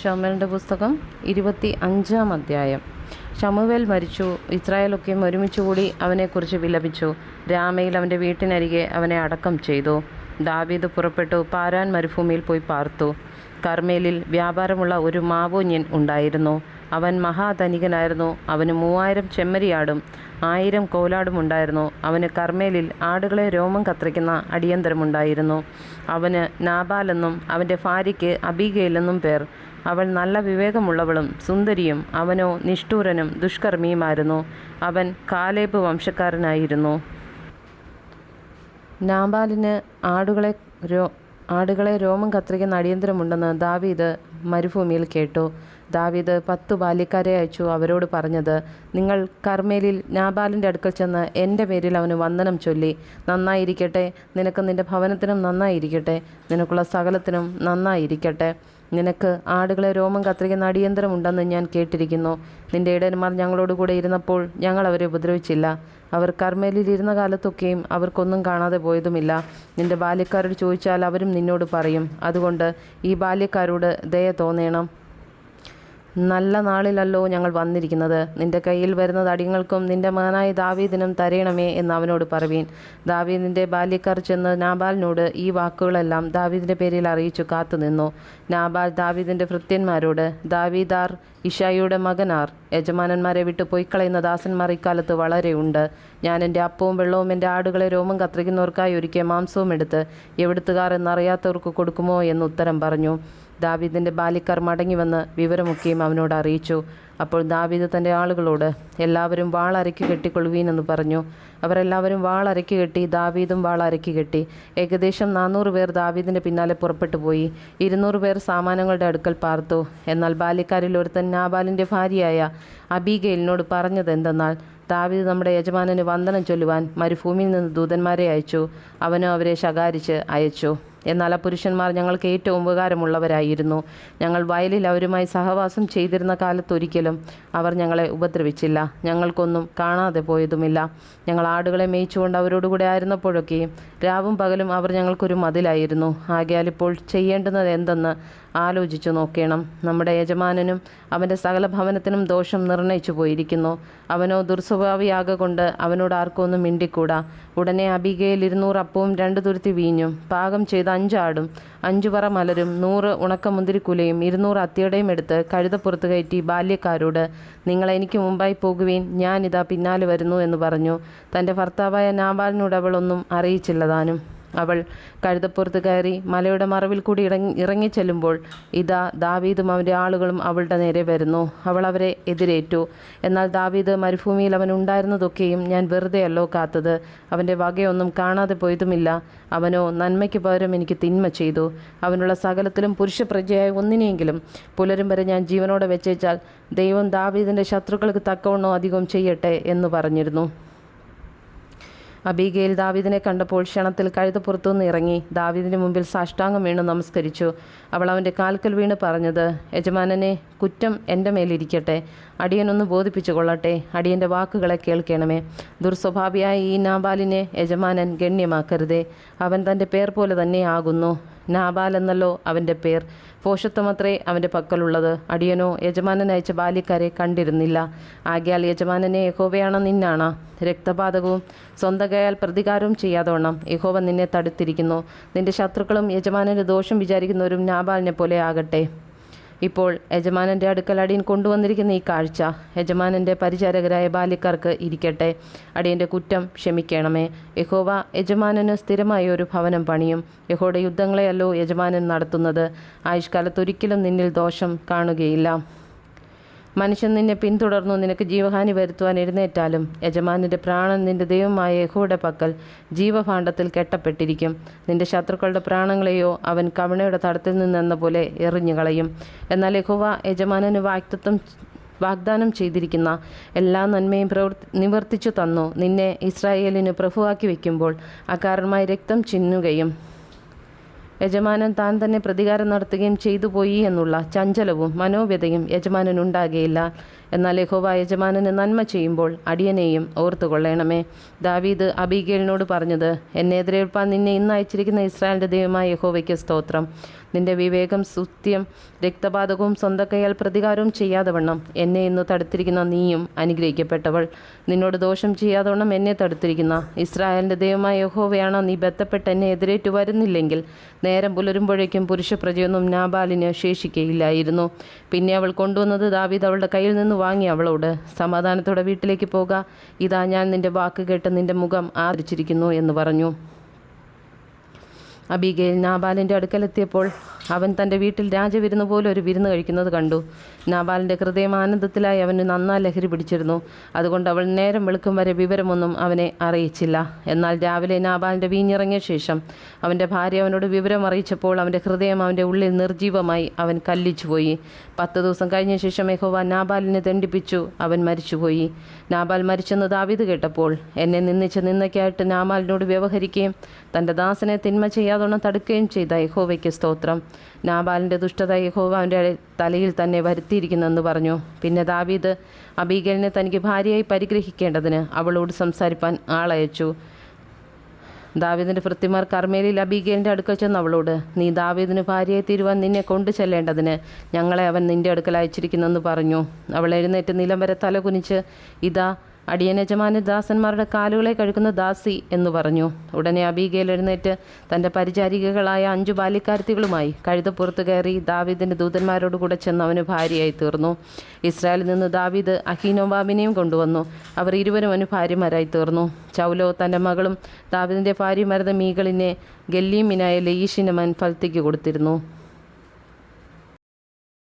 ശമൂവേലിൻ്റെ പുസ്തകം 25-ാം അധ്യായം. ശമൂവേൽ മരിച്ചു. ഇസ്രായേലൊക്കെയും ഒരുമിച്ചുകൂടി അവനെക്കുറിച്ച് വിലപിച്ചു. രാമയിൽ അവൻ്റെ വീട്ടിനരികെ അവനെ അടക്കം ചെയ്തു. ദാവീദ് പുറപ്പെട്ടു പാരാൻ മരുഭൂമിയിൽ പോയി പാർത്തു. കർമ്മേലിൽ വ്യാപാരമുള്ള ഒരു മാവോന്യൻ ഉണ്ടായിരുന്നു. അവൻ മഹാധനികനായിരുന്നു. അവന് 3000 ചെമ്മരിയാടും 1000 കോലാടും ഉണ്ടായിരുന്നു. അവന് കർമ്മേലിൽ ആടുകളെ രോമം കത്രിക്കുന്ന അടിയന്തരമുണ്ടായിരുന്നു. അവന് നാബാലെന്നും അവൻ്റെ ഭാര്യയ്ക്ക് അബീഗയിലെന്നും പേർ. അവൾ നല്ല വിവേകമുള്ളവളും സുന്ദരിയും. അവനോ നിഷ്ഠൂരനും ദുഷ്കർമ്മിയുമായിരുന്നു. അവൻ കാലേബ് വംശക്കാരനായിരുന്നു. നാബാലിന് ആടുകളെ രോമം കത്രിക്കുന്ന അടിയന്തരമുണ്ടെന്ന് ദാവീദ് മരുഭൂമിയിൽ കേട്ടു. ദാവീദ് 10 ബാല്യക്കാരെ അയച്ചു. അവരോട് പറഞ്ഞത്, നിങ്ങൾ കർമ്മേലിൽ നാബാലിൻ്റെ അടുക്കൽ ചെന്ന് എൻ്റെ പേരിൽ അവന് വന്ദനം ചൊല്ലി, നന്നായിരിക്കട്ടെ, നിനക്ക് നിൻ്റെ ഭവനത്തിനും നന്നായിരിക്കട്ടെ, നിനക്കുള്ള സകലത്തിനും നന്നായിരിക്കട്ടെ. നിനക്ക് ആടുകളെ രോമം കത്രിക്കുന്ന അടിയന്തരമുണ്ടെന്ന് ഞാൻ കേട്ടിരിക്കുന്നു. നിൻ്റെ ഇടയന്മാർ ഞങ്ങളോടുകൂടെ ഇരുന്നപ്പോൾ ഞങ്ങൾ അവരെ ഉപദ്രവിച്ചില്ല. അവർ കർമ്മേലിൽ ഇരുന്ന കാലത്തൊക്കെയും അവർക്കൊന്നും കാണാതെ പോയതുമില്ല. നിൻ്റെ ബാല്യക്കാരോട് ചോദിച്ചാൽ അവരും നിന്നോട് പറയും. അതുകൊണ്ട് ഈ ബാല്യക്കാരോട് ദയ തോന്നേണം. നല്ല നാളിലല്ലോ ഞങ്ങൾ വന്നിരിക്കുന്നത്. നിൻ്റെ കയ്യിൽ വരുന്നത് അടിയങ്ങൾക്കും നിൻ്റെ മകനായ ദാവീദിനും തരയണമേ എന്ന് അവനോട് പറവീൻ. ദാവീദിൻ്റെ ബാല്യക്കാർ ചെന്ന് നാബാലിനോട് ഈ വാക്കുകളെല്ലാം ദാവീദിൻ്റെ പേരിൽ അറിയിച്ചു കാത്തുനിന്നു. നാബാൽ ദാവീദിൻ്റെ ഭൃത്യന്മാരോട്, ദാവീദാർ ഇഷായിയുടെ മകനാർ, യജമാനന്മാരെ വിട്ട് പൊയ്ക്കളയുന്ന ദാസന്മാർ ഇക്കാലത്ത് വളരെ ഉണ്ട്. ഞാൻ എൻ്റെ അപ്പവും വെള്ളവും എൻ്റെ ആടുകളെ രോമം കത്രിക്കുന്നവർക്കായി ഒരുക്കിയ മാംസവും എടുത്ത് എവിടുത്തുകാർ എന്നറിയാത്തവർക്ക് കൊടുക്കുമോ എന്ന് ഉത്തരം പറഞ്ഞു. ദാവീദിൻ്റെ ബാല്യക്കാർ മടങ്ങിവന്ന് വിവരമൊക്കെയും അവനോട് അറിയിച്ചു. അപ്പോൾ ദാവീദ് തൻ്റെ ആളുകളോട്, എല്ലാവരും വാളരയ്ക്ക് കെട്ടിക്കൊള്ളുവീനെന്ന് പറഞ്ഞു. അവരെല്ലാവരും വാളരയ്ക്ക് കെട്ടി. ദാവീദും വാളരയ്ക്ക് കെട്ടി. ഏകദേശം 400 പേർ ദാവീദിൻ്റെ പിന്നാലെ പുറപ്പെട്ടു പോയി. 200 പേർ സാമാനങ്ങളുടെ അടുക്കൽ പാർത്തു. എന്നാൽ ബാല്യക്കാരിൽ ഒരുത്തൻ നാബാലിൻ്റെ ഭാര്യയായ അബീഗയിലിനോട് പറഞ്ഞത് എന്തെന്നാൽ, ദാവീദ് നമ്മുടെ യജമാനന് വന്ദനം ചൊല്ലുവാൻ മരുഭൂമിയിൽ നിന്ന് ദൂതന്മാരെ അയച്ചു. അവനോ അവരെ ശകാരിച്ച് അയച്ചു. എന്നാൽ ആ പുരുഷന്മാർ ഞങ്ങൾക്ക് ഏറ്റവും ഉപകാരമുള്ളവരായിരുന്നു. ഞങ്ങൾ വയലിൽ അവരുമായി സഹവാസം ചെയ്തിരുന്ന കാലത്തൊരിക്കലും അവർ ഞങ്ങളെ ഉപദ്രവിച്ചില്ല. ഞങ്ങൾക്കൊന്നും കാണാതെ പോയതുമില്ല. ഞങ്ങൾ ആടുകളെ മേയിച്ചുകൊണ്ട് അവരോടുകൂടെ ആയിരുന്നപ്പോഴൊക്കെയും രാവും പകലും അവർ ഞങ്ങൾക്കൊരു മതിലായിരുന്നു. ആകയാൽ ഇപ്പോൾ ചെയ്യേണ്ടുന്നത് എന്തെന്ന് ആലോചിച്ചു നോക്കണം. നമ്മുടെ യജമാനനും അവൻ്റെ സകല ഭവനത്തിനും ദോഷം നിർണയിച്ചു പോയിരിക്കുന്നു. അവനോ ദുർസ്വഭാവിയാകൊണ്ട് അവനോട് ആർക്കും ഒന്നും മിണ്ടിക്കൂടാ. ഉടനെ അബീഗയിൽ 200 അപ്പവും 2 തുരുത്തി വീഞ്ഞും പാകം ചെയ്ത 5 ആടും 5 പറ മലരും 100 ഉണക്കമുന്തിരിക്കുലയും 200 അത്തിയടയും എടുത്ത് കഴുതപ്പുറത്ത് കയറ്റി ബാല്യക്കാരോട്, നിങ്ങൾ എനിക്ക് മുമ്പായി പോകുവീൻ, ഞാനിതാ പിന്നാലെ വരുന്നു എന്ന് പറഞ്ഞു. തൻ്റെ ഭർത്താവായ നാബാലിനോട് അവൾ ഒന്നും അറിയിച്ചില്ലതാനും. അവൾ കഴുതപ്പുറത്ത് കയറി മലയുടെ മറവിൽ കൂടി ഇറങ്ങിച്ചെല്ലുമ്പോൾ ഇതാ ദാവീദും അവൻ്റെ ആളുകളും അവളുടെ നേരെ വരുന്നു. അവൾ അവരെ എതിരേറ്റു. എന്നാൽ ദാവീദ് മരുഭൂമിയിൽ അവൻ ഉണ്ടായിരുന്നതൊക്കെയും ഞാൻ വെറുതെയല്ലോ കാത്തത്. അവൻ്റെ വകയൊന്നും കാണാതെ പോയതുമില്ല. അവനോ നന്മയ്ക്ക് പകരം എനിക്ക് തിന്മ ചെയ്തു. അവനുള്ള സകലത്തിലും പുരുഷപ്രജയായ ഒന്നിനെയെങ്കിലും പുലരും വരെ ഞാൻ ജീവനോടെ വെച്ചേച്ചാൽ ദൈവം ദാവീദിൻ്റെ ശത്രുക്കൾക്ക് തക്കവണ്ണം അധികം ചെയ്യട്ടെ എന്ന് പറഞ്ഞിരുന്നു. അബീഗയിൽ ദാവീദിനെ കണ്ടപ്പോൾ ക്ഷണത്തിൽ കഴുതപ്പുറത്തുനിന്ന് ഇറങ്ങി ദാവീദിൻ്റെ മുമ്പിൽ സാഷ്ടാംഗം വീണ് നമസ്കരിച്ചു. അവൾ അവൻ്റെ കാൽക്കൽ വീണ് പറഞ്ഞത്, യജമാനനെ, കുറ്റം എൻ്റെ മേലിരിക്കട്ടെ. അടിയനൊന്ന് ബോധിപ്പിച്ചു കൊള്ളട്ടെ. അടിയൻ്റെ വാക്കുകളെ കേൾക്കണമേ. ദുർസ്വഭാവിയായ ഈ നാബാലിനെ യജമാനൻ ഗണ്യമാക്കരുതേ. അവൻ തൻ്റെ പേർ പോലെ തന്നെ ആകുന്നു. നാബാൽ എന്നല്ലോ അവൻ്റെ പേർ. പോഷത്വമത്രേ അവൻ്റെ പക്കലുള്ളത്. അടിയനോ യജമാനൻ അയച്ച ബാല്യക്കാരെ കണ്ടിരുന്നില്ല. ആകയാൽ യജമാനനെ യഹോവയാണോ നിന്നാണ് രക്തപാതകവും സ്വന്തം കൈയാൽ പ്രതികാരവും ചെയ്യാതവണ്ണം യഹോവ നിന്നെ തടുത്തിരിക്കുന്നു. നിന്റെ ശത്രുക്കളും യജമാനൻ്റെ ദോഷം വിചാരിക്കുന്നവരും നാബാലിനെ പോലെ ആകട്ടെ. ഇപ്പോൾ യജമാനൻ്റെ അടുക്കൽ അടിയൻ കൊണ്ടുവന്നിരിക്കുന്ന ഈ കാഴ്ച യജമാനൻ്റെ പരിചാരകരായ ബാല്യക്കാർക്ക് ഇരിക്കട്ടെ. അടിയൻ്റെ കുറ്റം ക്ഷമിക്കണമേ. യഹോവ യജമാനന് സ്ഥിരമായ ഒരു ഭവനം പണിയും. യഹോവയുടെ യുദ്ധങ്ങളെയല്ലോ യജമാനൻ നടത്തുന്നത്. ആയുഷ്കാലത്തൊരിക്കലും നിന്നിൽ ദോഷം കാണുകയില്ല. മനുഷ്യൻ നിന്നെ പിന്തുടർന്നു നിനക്ക് ജീവഹാനി വരുത്തുവാൻ എഴുന്നേറ്റാലും യജമാനൻ്റെ പ്രാണൻ നിന്റെ ദൈവമായ യഹോവയുടെ പക്കൽ ജീവഭാണ്ഡത്തിൽ കെട്ടപ്പെട്ടിരിക്കും. നിന്റെ ശത്രുക്കളുടെ പ്രാണങ്ങളെയോ അവൻ കവണയുടെ തടത്തിൽ നിന്നെന്ന പോലെ എറിഞ്ഞു കളയും. എന്നാൽ യഹോവ യജമാനന് വാഗ്ദാനം ചെയ്തിരിക്കുന്ന എല്ലാ നന്മയും നിവർത്തിച്ചു തന്നു. നിന്നെ ഇസ്രായേലിന് പ്രഭുവാക്കി വയ്ക്കുമ്പോൾ അകാരണമായി രക്തം ചിന്നുകയും യജമാനൻ താൻ തന്നെ പ്രതികാരം നടത്തുകയും ചെയ്തു പോയി എന്നുള്ള ചഞ്ചലവും മനോവ്യതയും യജമാനനുണ്ടാകുകയില്ല. എന്നാൽ യഹോവ യജമാനന് നന്മ ചെയ്യുമ്പോൾ അടിയനെയും ഓർത്തുകൊള്ളണമേ. ദാവീദ് അബീഗയിലിനോട് പറഞ്ഞത്, എന്നെ എതിരേൽപ്പാൻ നിന്നെ ഇന്ന് അയച്ചിരിക്കുന്ന ഇസ്രായേലിൻ്റെ ദൈവമായ യഹോവയ്ക്ക് സ്തോത്രം. നിന്റെ വിവേകം സുത്യം രക്തപാതകവും സ്വന്തം കൈയാൽ പ്രതികാരവും ചെയ്യാതെ വണ്ണം എന്നെ ഇന്ന് തടുത്തിരിക്കുന്ന നീയും അനുഗ്രഹിക്കപ്പെട്ടവൾ. നിന്നോട് ദോഷം ചെയ്യാതെ വണ്ണം എന്നെ തടുത്തിരിക്കുന്ന ഇസ്രായേലിൻ്റെ ദൈവമായ യഹോവയാണോ നീ ബന്ധപ്പെട്ട് എന്നെ എതിരേറ്റു വരുന്നില്ലെങ്കിൽ നേരം പുലരുമ്പോഴേക്കും പുരുഷപ്രജയൊന്നും നാബാലിന് ശേഷിക്കയില്ലായിരുന്നു. പിന്നെ അവൾ കൊണ്ടുവന്നത് ദാവീദ് അവളുടെ കയ്യിൽ നിന്ന് വാങ്ങി അവളോട്, സമാധാനത്തോടെ വീട്ടിലേക്ക് പോക, ഇതാ ഞാൻ നിന്റെ വാക്ക് കേട്ട് നിന്റെ മുഖം ആദരിച്ചിരിക്കുന്നു എന്ന് പറഞ്ഞു. അബീഗയിൽ നാബാലിൻ്റെ അടുക്കലെത്തിയപ്പോൾ അവൻ തൻ്റെ വീട്ടിൽ രാജവിരുന്ന് പോലെ ഒരു വിരുന്ന് കഴിക്കുന്നത് കണ്ടു. നാബാലിൻ്റെ ഹൃദയം ആനന്ദത്തിലായി അവന് നന്നാ ലഹരി പിടിച്ചിരുന്നു. അതുകൊണ്ട് അവൾ നേരം വെളുക്കും വരെ വിവരമൊന്നും അവനെ അറിയിച്ചില്ല. എന്നാൽ രാവിലെ നാബാലിൻ്റെ വീഞ്ഞിറങ്ങിയ ശേഷം അവൻ്റെ ഭാര്യ അവനോട് വിവരം അറിയിച്ചപ്പോൾ അവൻ്റെ ഹൃദയം അവൻ്റെ ഉള്ളിൽ നിർജീവമായി അവൻ കല്ലിച്ചുപോയി. 10 ദിവസം കഴിഞ്ഞ ശേഷം യഹോവ നാബാലിനെ ദണ്ഡിപ്പിച്ചു, അവൻ മരിച്ചുപോയി. നാബാൽ മരിച്ചെന്ന് ദാവീദ് കേട്ടപ്പോൾ എന്നെ നിന്ദിച്ച് നിന്ദയ്ക്കായിട്ട് നാബാലിനോട് വ്യവഹരിക്കുകയും തൻ്റെ ദാസനെ തിന്മ ചെയ്യാതൊന്നും തടുക്കുകയും ചെയ്ത യഹോവയ്ക്ക് സ്തോത്രം. നാബാലിൻ്റെ ദുഷ്ടത യഹോവ അവൻ്റെ തലയിൽ തന്നെ വരുത്തിയിരിക്കുന്നെന്ന് പറഞ്ഞു. പിന്നെ ദാവീദ് അബീഗലിനെ തനിക്ക് ഭാര്യയായി പരിഗ്രഹിക്കേണ്ടതിന് അവളോട് സംസാരിപ്പാൻ ആളയച്ചു. ദാവീദിൻ്റെ ഭൃത്യമാർ കർമ്മേലിൽ അബീഗലിൻ്റെ അടുക്കൽ ചെന്ന് അവളോട്, നീ ദാവീദിന് ഭാര്യയായി തീരുവാൻ നിന്നെ കൊണ്ടു ചെല്ലേണ്ടതിന് ഞങ്ങളെ അവൻ നിൻ്റെ അടുക്കൽ അയച്ചിരിക്കുന്നെന്ന് പറഞ്ഞു. അവൾ എഴുന്നേറ്റ് നിലം വരെ തല കുനിച്ച്, ഇതാ അടിയൻ യജമാന ദാസന്മാരുടെ കാലുകളെ കഴുകുന്ന ദാസി എന്ന് പറഞ്ഞു. ഉടനെ അബീഗയിൽ എഴുന്നേറ്റ് തൻ്റെ പരിചാരികകളായ 5 ബാല്യക്കാരത്തികളുമായി കഴുതപ്പുറത്ത് കയറി ദാവീദിൻ്റെ ദൂതന്മാരോട് കൂടെ ചെന്ന് അവന് ഭാര്യയായി തീർന്നു. ഇസ്രായേലിൽ നിന്ന് ദാവീദ് അഹീനോവാമിനെയും കൊണ്ടുവന്നു. അവർ ഇരുവരും അവന് ഭാര്യമാരായി തീർന്നു. ചൗലോ തൻ്റെ മകളും ദാവീദിൻ്റെ ഭാര്യമാരുടെ മീകളിനെ ഗല്ലീമിനായ ലയീഷിന് മൻഫൽത്തിക്ക് കൊടുത്തിരുന്നു.